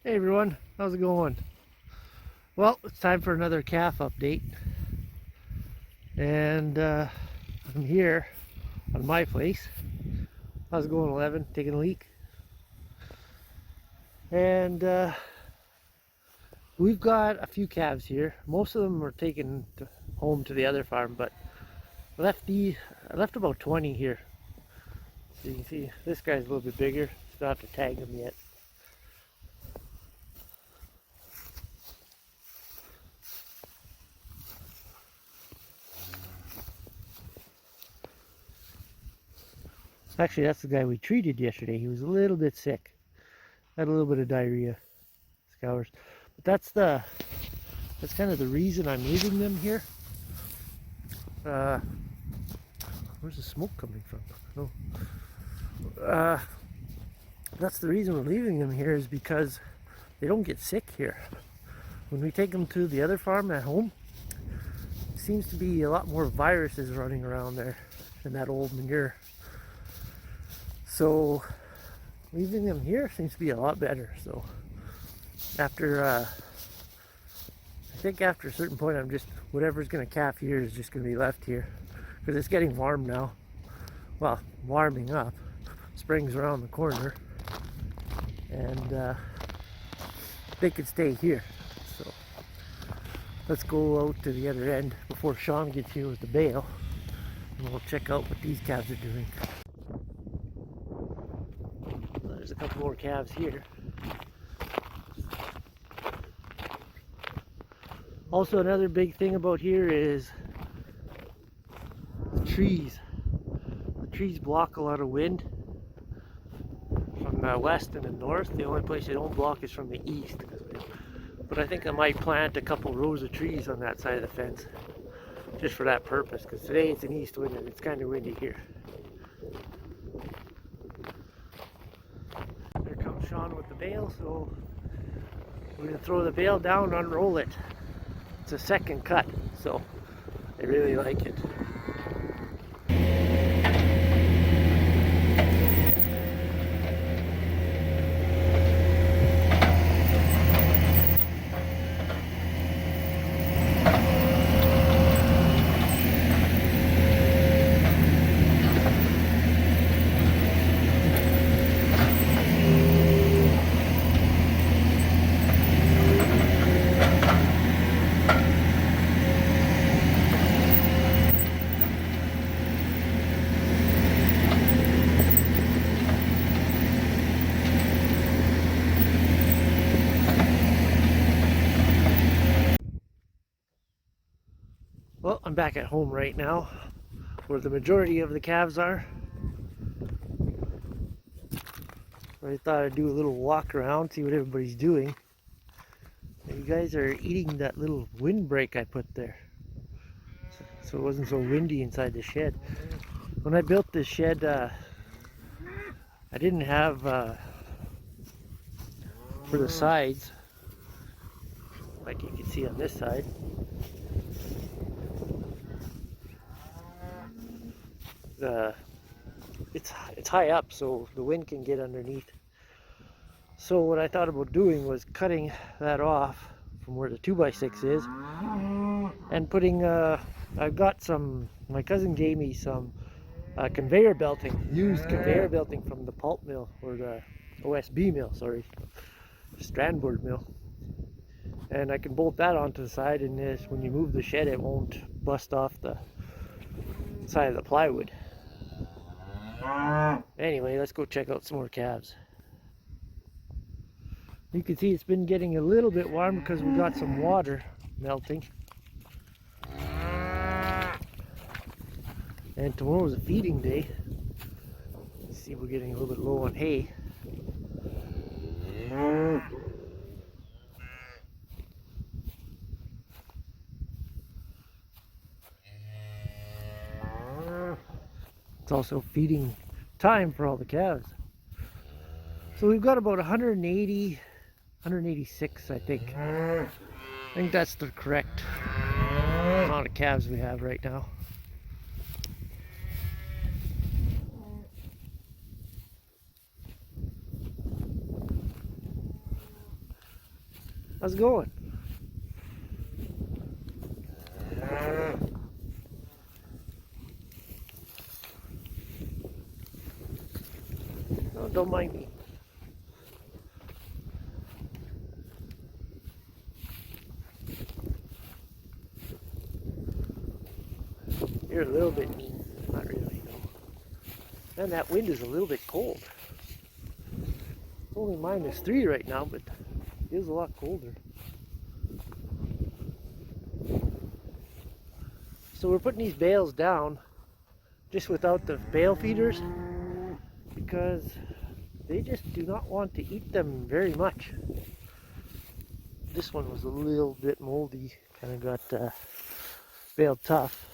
Hey everyone, how's it going? Well, it's time for another calf update. And I'm here on my place. How's it going, 11? Taking a leak. And we've got a few calves here. Most of them are taken home to the other farm, but I left about 20 here. So you can see this guy's a little bit bigger. Still have to tag him yet. Actually, that's the guy we treated yesterday. He was a little bit sick. Had a little bit of diarrhea, scours. But that's kind of the reason I'm leaving them here. Where's the smoke coming from? No. That's the reason we're leaving them here, is because they don't get sick here. When we take them to the other farm at home, it seems to be a lot more viruses running around there in that old manure. So leaving them here seems to be a lot better. So after I think after a certain point, I'm just, whatever's going to calf here is just going to be left here, because it's getting warm now. Well, warming up. Spring's around the corner, and they could stay here. So let's go out to the other end before Sean gets here with the bale, and we'll check out what these calves are doing. There's a couple more calves here. Also, another big thing about here is the trees. The trees block a lot of wind from the west and the north. The only place they don't block is from the east. But I think I might plant a couple rows of trees on that side of the fence just for that purpose, because today it's an east wind and it's kind of windy here. There comes Sean with the bale, so we're going to throw the bale down, unroll it. It's a second cut, so I really like it. Well, I'm back at home right now, where the majority of the calves are. I thought I'd do a little walk around, see what everybody's doing. And you guys are eating that little windbreak I put there, so it wasn't so windy inside the shed. When I built this shed, I didn't have for the sides, like you can see on this side. It's high up, so the wind can get underneath. So what I thought about doing was cutting that off from where the 2x6 is, and putting I've got some, my cousin gave me some conveyor belting, used conveyor belting from the pulp mill, or the OSB mill, sorry, Strandboard mill. And I can bolt that onto the side, and this, when you move the shed, it won't bust off the side of the plywood. Anyway, let's go check out some more calves. You can see it's been getting a little bit warm because we got some water melting. And tomorrow's a feeding day. Let's see if we're getting a little bit low on hay. It's also feeding time for all the calves. So we've got about 180, 186, I think. I think that's the correct amount of calves we have right now. How's it going? No, don't mind me. You're a little bit mean. Not really, no. And that wind is a little bit cold. It's only -3 right now, but it feels a lot colder. So we're putting these bales down just without the bale feeders because they just do not want to eat them very much. This one was a little bit moldy, kind of got baled tough.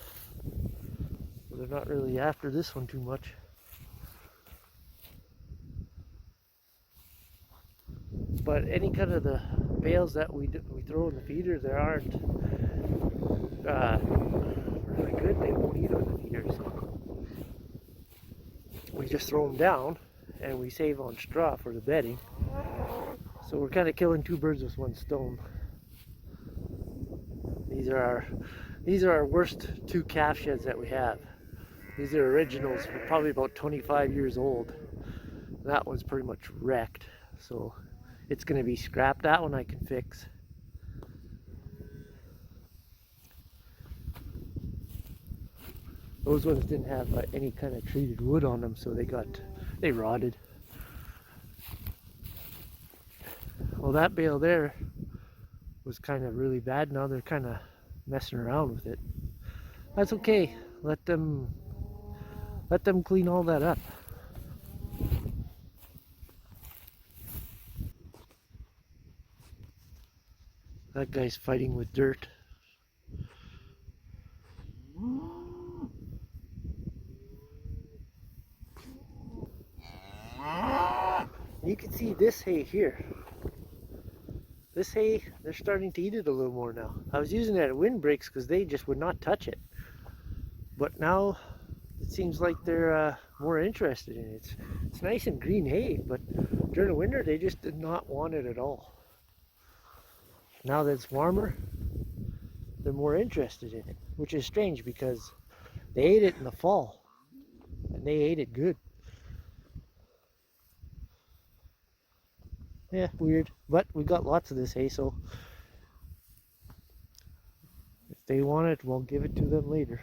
So they're not really after this one too much. But any kind of the bales that we throw in the feeder, there aren't really good. They won't eat on the feeders. We just throw them down and we save on straw for the bedding. So we're kind of killing two birds with one stone. These are our worst two calf sheds that we have. These are originals, probably about 25 years old. That one's pretty much wrecked, so it's going to be scrapped. That one I can fix. Those ones didn't have any kind of treated wood on them, so they rotted. Well, that bale there was kind of really bad. Now they're kind of messing around with it. That's okay. Let them clean all that up. That guy's fighting with dirt. You can see this hay here. This hay, they're starting to eat it a little more now. I was using it at windbreaks because they just would not touch it. But now it seems like they're more interested in it. It's nice and green hay, but during the winter they just did not want it at all. Now that it's warmer, they're more interested in it, which is strange because they ate it in the fall and they ate it good. Yeah, weird, but we got lots of this hay, so if they want it, we'll give it to them later.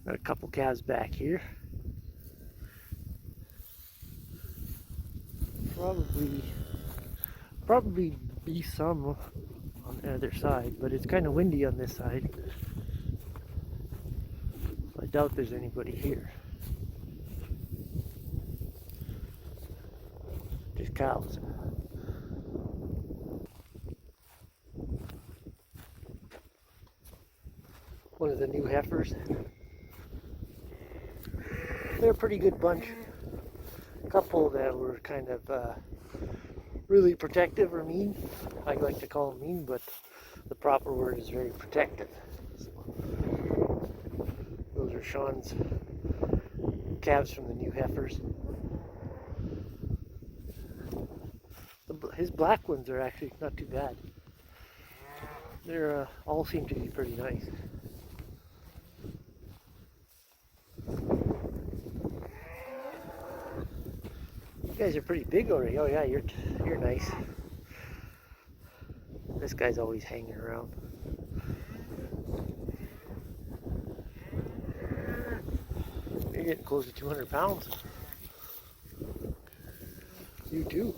Got a couple calves back here. Probably be some on the other side, but it's kind of windy on this side. So I doubt there's anybody here. Just cows. One of the new heifers. They're a pretty good bunch. A couple that were kind of really protective or mean. I like to call them mean, but the proper word is very protective. So, those are Sean's calves from the new heifers. His black ones are actually not too bad. They're all seem to be pretty nice. You guys are pretty big already. Oh yeah, you're nice. This guy's always hanging around. You're getting close to 200 pounds. You too.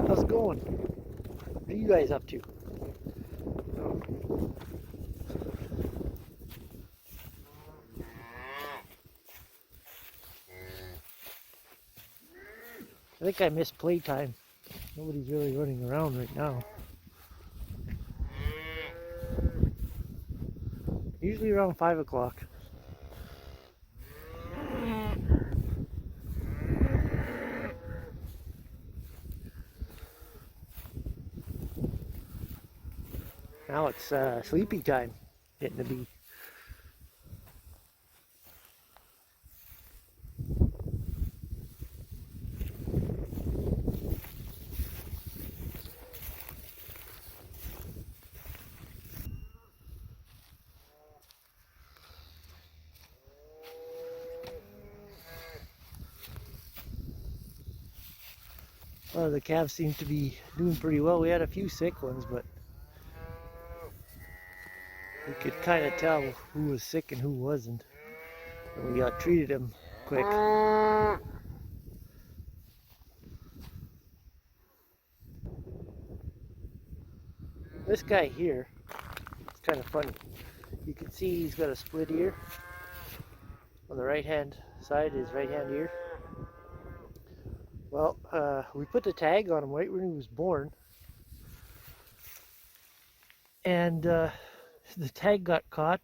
How's it going? What are you guys up to? I think I missed playtime. Nobody's really running around right now. Usually around 5 o'clock. Now it's sleepy time, getting to be. Well, the calves seem to be doing pretty well. We had a few sick ones, but we could kind of tell who was sick and who wasn't. And we treated them quick. This guy here, it's kind of funny. You can see he's got a split ear on the right hand side, his right hand ear. Well, we put the tag on him right when he was born, and the tag got caught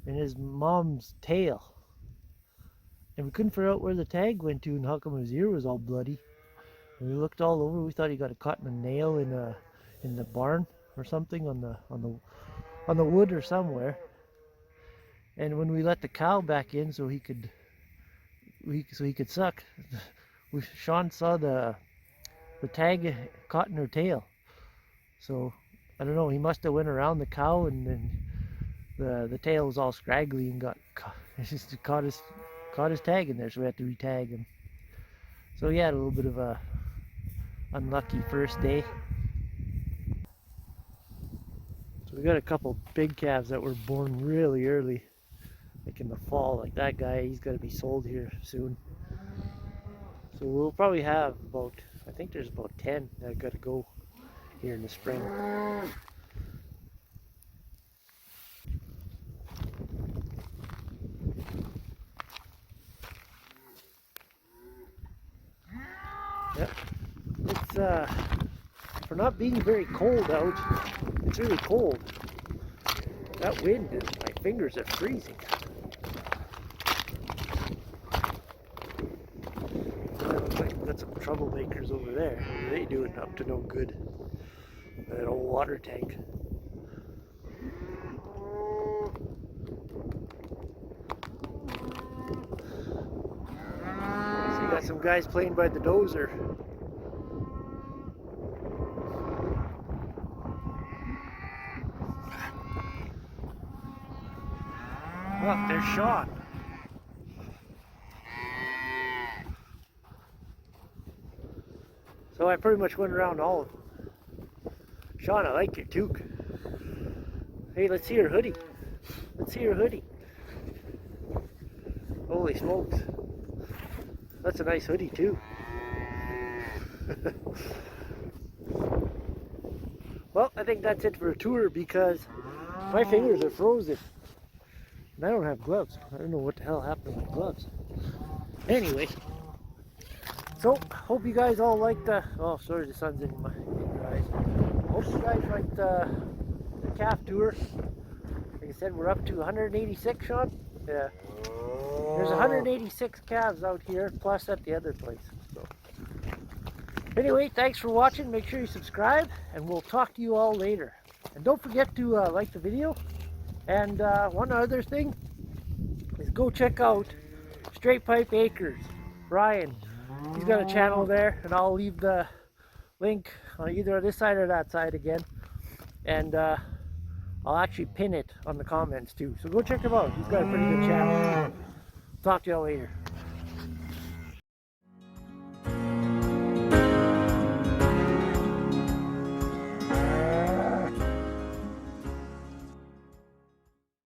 in his mom's tail, and we couldn't figure out where the tag went to and how come his ear was all bloody. And we looked all over. We thought he got caught in a nail in the barn or something on the wood or somewhere. And when we let the cow back in so he could suck, Sean saw the tag caught in her tail. So I don't know, he must have went around the cow and then the tail was all scraggly and caught his tag in there, so we had to re-tag him. So he had a little bit of a unlucky first day. So we got a couple big calves that were born really early, like in the fall. Like that guy, he's got to be sold here soon. So we'll probably have about, I think there's about 10 that got to go here in the spring. Yep. It's for not being very cold out, it's really cold. That wind, my fingers are freezing. Got some troublemakers over there. What are they doing up to no good? That old water tank. So you got some guys playing by the dozer. Look, there's Sean. So I pretty much went around all of them. Sean, I like your toque. Hey, let's see your hoodie. Let's see your hoodie. Holy smokes. That's a nice hoodie too. Well, I think that's it for a tour because my fingers are frozen. And I don't have gloves. I don't know what the hell happened to my gloves. Anyway. So, hope you guys all liked the... Oh, sorry, the sun's in your eyes. Hope you guys liked the calf tour. Like I said, we're up to 186, Sean? Yeah. There's 186 calves out here, plus at the other place. So, anyway, thanks for watching. Make sure you subscribe, and we'll talk to you all later. And don't forget to like the video. And one other thing is go check out Straight Pipe Acres. Brian. He's got a channel there, and I'll leave the link on either this side or that side again. And I'll actually pin it on the comments too. So go check him out. He's got a pretty good channel. Talk to y'all later.